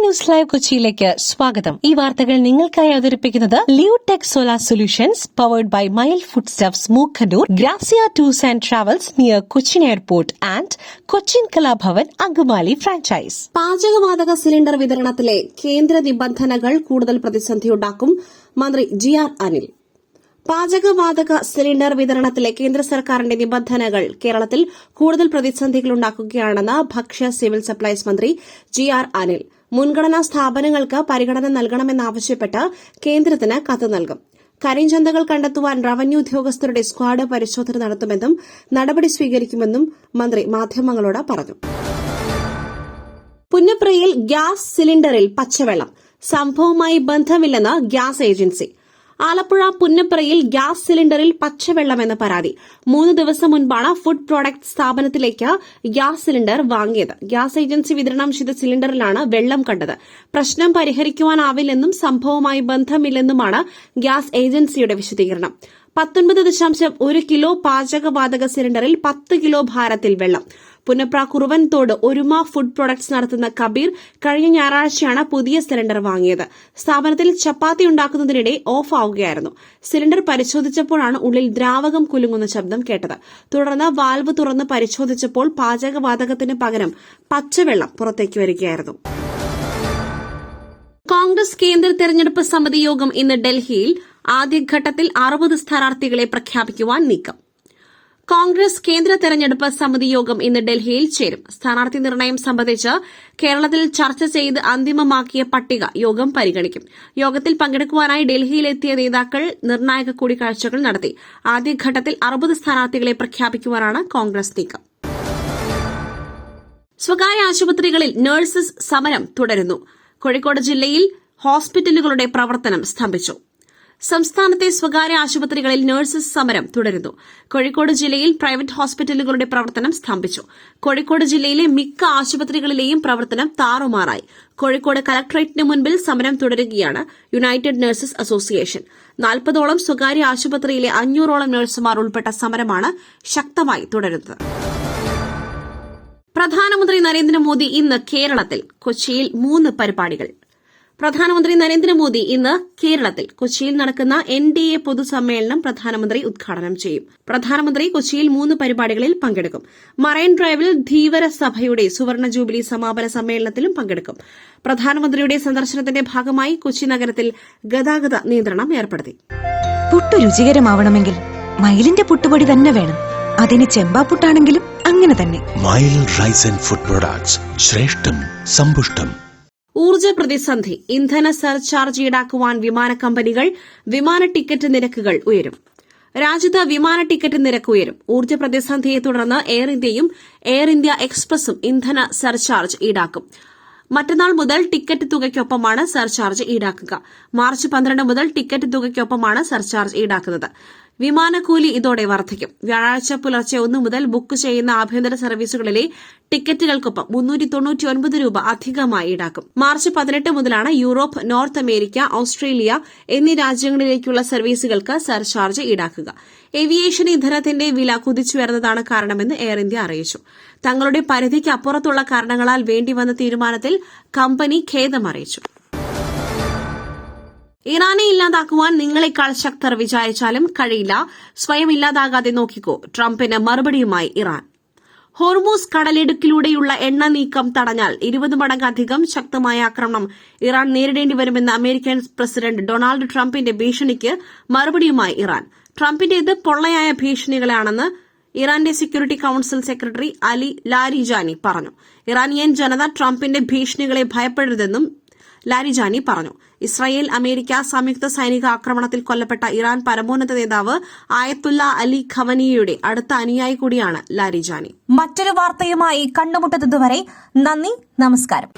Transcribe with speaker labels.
Speaker 1: News live കൊച്ചിയിലേക്ക് സ്വാഗതം. ഈ വാർത്തകൾ നിങ്ങൾക്കായി അവതരിപ്പിക്കുന്നത് Leotech solar solutions powered by mile food stuffs Mookkannoor, Grazia tours and travels near Cochin airport and Cochin Kalabhavan Angamaly franchise.
Speaker 2: പാചകവാതക സിലിണ്ടർ വിതരണത്തിലെ കേന്ദ്ര നിബന്ധനകൾ കൂടുതൽ പ്രതിസന്ധിയുണ്ടാക്കും മന്ത്രി GR അനിൽ. പാചകവാതക സിലിണ്ടർ വിതരണത്തിലെ കേന്ദ്ര സർക്കാരിന്റെ നിബന്ധനകൾ കേരളത്തിൽ കൂടുതൽ പ്രതിസന്ധികളുണ്ടാക്കുകയാണെന്ന് ഭക്ഷ്യ സിവിൽ സപ്ലൈസ് മന്ത്രി GR അനിൽ. മുൻഗണനാ സ്ഥാപനങ്ങൾക്ക് പരിഗണന നൽകണമെന്നാവശ്യപ്പെട്ട് കേന്ദ്രത്തിന് കത്ത് നൽകും. കരിഞ്ചന്തകൾ കണ്ടെത്തുവാൻ റവന്യൂ ഉദ്യോഗസ്ഥരുടെ സ്ക്വാഡ് പരിശോധന നടത്തുമെന്നും നടപടി സ്വീകരിക്കുമെന്നും മന്ത്രി മാധ്യമങ്ങളോട് പറഞ്ഞു. പുന്നപ്രയിൽ ഗ്യാസ് സിലിണ്ടറിൽ പച്ചവെള്ളം, സംഭവവുമായി ബന്ധമില്ലെന്ന് ഗ്യാസ് ഏജൻസി. ആലപ്പുഴ പുന്നപ്രയിൽ ഗ്യാസ് സിലിണ്ടറിൽ പച്ചവെള്ളമെന്ന പരാതി. 3 ദിവസം മുൻപാണ് ഫുഡ് പ്രോഡക്റ്റ് സ്ഥാപനത്തിലേക്ക് ഗ്യാസ് സിലിണ്ടർ വാങ്ങിയത്. ഗ്യാസ് ഏജൻസി വിതരണം ചെയ്ത സിലിണ്ടറിലാണ് വെള്ളം കണ്ടത്. പ്രശ്നം പരിഹരിക്കുവാനാവില്ലെന്നും സംഭവവുമായി ബന്ധമില്ലെന്നുമാണ് ഗ്യാസ് ഏജൻസിയുടെ വിശദീകരണം. 19.1 കിലോ പാചകവാതക സിലിണ്ടറിൽ 10 കിലോ ഭാരത്തിൽ വെള്ളം. പുന്നപ്ര കുറുവൻതോട് ഒരുമ ഫുഡ് പ്രൊഡക്ട്സ് നടത്തുന്ന കബീർ കഴിഞ്ഞ ഞായറാഴ്ചയാണ് പുതിയ സിലിണ്ടർ വാങ്ങിയത്. സ്ഥാപനത്തിൽ ചപ്പാത്തി ഉണ്ടാക്കുന്നതിനിടെ ഓഫ് ആവുകയായിരുന്നു. സിലിണ്ടർ പരിശോധിച്ചപ്പോഴാണ് ഉള്ളിൽ ദ്രാവകം കുലുങ്ങുന്ന ശബ്ദം കേട്ടത്. തുടർന്ന് വാൽവ് തുറന്ന് പരിശോധിച്ചപ്പോൾ പാചകവാതകത്തിന് പകരം പച്ചവെള്ളം പുറത്തേക്ക് വരികയായിരുന്നു. കോൺഗ്രസ് കേന്ദ്ര തെരഞ്ഞെടുപ്പ് സമിതി യോഗം ഇന്ന് ഡൽഹിയിൽ. ആദ്യഘട്ടത്തിൽ 60 സ്ഥാനാർത്ഥികളെ പ്രഖ്യാപിക്കുവാൻ നീക്കം. കോൺഗ്രസ് കേന്ദ്ര തെരഞ്ഞെടുപ്പ് സമിതി യോഗം ഇന്ന് ഡൽഹിയിൽ ചേരും. സ്ഥാനാർത്ഥി നിർണയം സംബന്ധിച്ച് കേരളത്തിൽ ചർച്ച ചെയ്ത് അന്തിമമാക്കിയ പട്ടിക യോഗം പരിഗണിക്കും. യോഗത്തിൽ പങ്കെടുക്കുവാനായി ഡൽഹിയിലെത്തിയ നേതാക്കൾ നിർണായക കൂടിക്കാഴ്ചകൾ നടത്തി. ആദ്യഘട്ടത്തിൽ 60 സ്ഥാനാർത്ഥികളെ പ്രഖ്യാപിക്കുവാനാണ് കോൺഗ്രസ് നീക്കം. സ്വകാര്യ ആശുപത്രികളിൽ നഴ്സസ് സമരം തുടരുന്നു. കോഴിക്കോട് ജില്ലയിൽ ഹോസ്പിറ്റലുകളുടെ പ്രവർത്തനം സ്തംഭിച്ചു. സംസ്ഥാനത്തെ സ്വകാര്യ ആശുപത്രികളിൽ നഴ്സസ് സമരം തുടരുന്നു. കോഴിക്കോട് ജില്ലയിൽ പ്രൈവറ്റ് ഹോസ്പിറ്റലുകളുടെ പ്രവർത്തനം സ്തംഭിച്ചു. കോഴിക്കോട് ജില്ലയിലെ മിക്ക ആശുപത്രികളിലെയും പ്രവർത്തനം താറുമാറായി. കോഴിക്കോട് കലക്ടറേറ്റിന് മുൻപിൽ സമരം തുടരുകയാണ് യുണൈറ്റഡ് നഴ്സസ് അസോസിയേഷൻ. 40ഓളം സ്വകാര്യ ആശുപത്രിയിലെ 500ഓളം നഴ്സുമാർ ഉൾപ്പെട്ട സമരമാണ് ശക്തമായി തുടരുന്നത്. പ്രധാനമന്ത്രി നരേന്ദ്രമോദി ഇന്ന് കേരളത്തിൽ. കൊച്ചിയിൽ 3 പരിപാടികൾ. പ്രധാനമന്ത്രി നരേന്ദ്രമോദി ഇന്ന് കേരളത്തിൽ. കൊച്ചിയിൽ നടക്കുന്ന NDA പൊതുസമ്മേളനം പ്രധാനമന്ത്രി ഉദ്ഘാടനം ചെയ്യും. പ്രധാനമന്ത്രി കൊച്ചിയിൽ 3 പരിപാടികളിൽ പങ്കെടുക്കും. മറൈൻ ഡ്രൈവിൽ ധീവര സഭയുടെ സുവർണ ജൂബിലി സമാപന സമ്മേളനത്തിലും പങ്കെടുക്കും. പ്രധാനമന്ത്രിയുടെ സന്ദർശനത്തിന്റെ ഭാഗമായി കൊച്ചി നഗരത്തിൽ ഗതാഗത നിയന്ത്രണം ഏർപ്പെടുത്തി.
Speaker 3: പുട്ടു രുചികരമാവണമെങ്കിൽ മയിലിന്റെ പുട്ടുപൊടി തന്നെ വേണം. അതിന് ചെമ്പാപ്പുട്ടാണെങ്കിലും അങ്ങനെ തന്നെ.
Speaker 4: മയിൽ റൈസ് ആൻഡ് ഫുഡ് പ്രൊഡക്ട്സ്, ശ്രേഷ്ഠം സമ്പുഷ്ടം.
Speaker 2: ഊർജ്ജ പ്രതിസന്ധി. ഇന്ധന സർചാർജ് ഈടാക്കുവാൻ വിമാന കമ്പനികൾ. വിമാന ടിക്കറ്റ് നിരക്കുകൾ ഉയരും. രാജ്യത്ത് വിമാന ടിക്കറ്റ് നിരക്ക് ഉയരും. ഊർജ്ജ പ്രതിസന്ധിയെ തുടർന്ന് എയർ ഇന്ത്യയും എയർ ഇന്ത്യ എക്സ്പ്രസും ഇന്ധന സർചാർജ് ഈടാക്കും. മറ്റന്നാൾ മുതൽ ടിക്കറ്റ് തുകയ്ക്കൊപ്പമാണ് സർചാർജ് ഈടാക്കുക. മാർച്ച് 12 മുതൽ ടിക്കറ്റ് തുകയ്ക്കൊപ്പമാണ് സർചാർജ് ഈടാക്കുന്നത്. വിമാനക്കൂലി ഇതോടെ വർദ്ധിക്കും. വ്യാഴാഴ്ച പുലർച്ചെ 1 മുതൽ ബുക്ക് ചെയ്യുന്ന ആഭ്യന്തര സർവീസുകളിലെ ടിക്കറ്റുകൾക്കൊപ്പം 399 രൂപ അധികമായി ഈടാക്കും. മാർച്ച് 18 മുതലാണ് യൂറോപ്പ്, നോർത്ത് അമേരിക്ക, ഓസ്ട്രേലിയ എന്നീ രാജ്യങ്ങളിലേക്കുള്ള സർവീസുകൾക്ക് സർചാർജ് ഈടാക്കുക. ഏവിയേഷൻ ഇന്ധനത്തിന്റെ വില കുതിച്ചുയർന്നതാണ് കാരണമെന്ന് എയർ ഇന്ത്യ അറിയിച്ചു. തങ്ങളുടെ പരിധിക്ക് അപ്പുറത്തുള്ള കാരണങ്ങളാൽ വേണ്ടിവന്ന തീരുമാനത്തിൽ കമ്പനി ഖേദം അറിയിച്ചു. ഇറാനെ ഇല്ലാതാക്കുവാൻ നിങ്ങളെക്കാൾ ശക്തർ വിചാരിച്ചാലും കഴിയില്ല. സ്വയം ഇല്ലാതാകാതെ നോക്കിക്കോ. ട്രംപിന് മറുപടിയുമായി ഇറാൻ. ഹോർമൂസ് കടലിടുക്കിലൂടെയുള്ള എണ്ണ നീക്കം തടഞ്ഞാൽ 20 മടങ്ങധികം ശക്തമായ ആക്രമണം ഇറാൻ നേരിടേണ്ടി വരുമെന്ന് അമേരിക്കൻ പ്രസിഡന്റ് ഡൊണാൾഡ് ട്രംപിന്റെ ഭീഷണിക്ക് മറുപടിയുമായി ഇറാൻ. ട്രംപിന്റേത് പൊള്ളയായ ഭീഷണികളാണെന്ന് ഇറാന്റെ security council secretary Ali Larijani പറഞ്ഞു. ഇറാനിയൻ ജനത ട്രംപിന്റെ ഭീഷണികളെ ഭയപ്പെടരുതെന്നും ലാരിജാനി പറഞ്ഞു. ഇസ്രായേൽ അമേരിക്ക സംയുക്ത സൈനിക ആക്രമണത്തിൽ കൊല്ലപ്പെട്ട ഇറാൻ പരമോന്നത നേതാവ് ആയത്തുല്ല അലി ഖമനിയുടെ അടുത്ത അനുയായി കൂടിയാണ് ലാരിജാനി.
Speaker 3: മറ്റൊരു വാർത്തയുമായി കണ്ടുമുട്ടുന്നതുവരെ നന്ദി, നമസ്കാരം.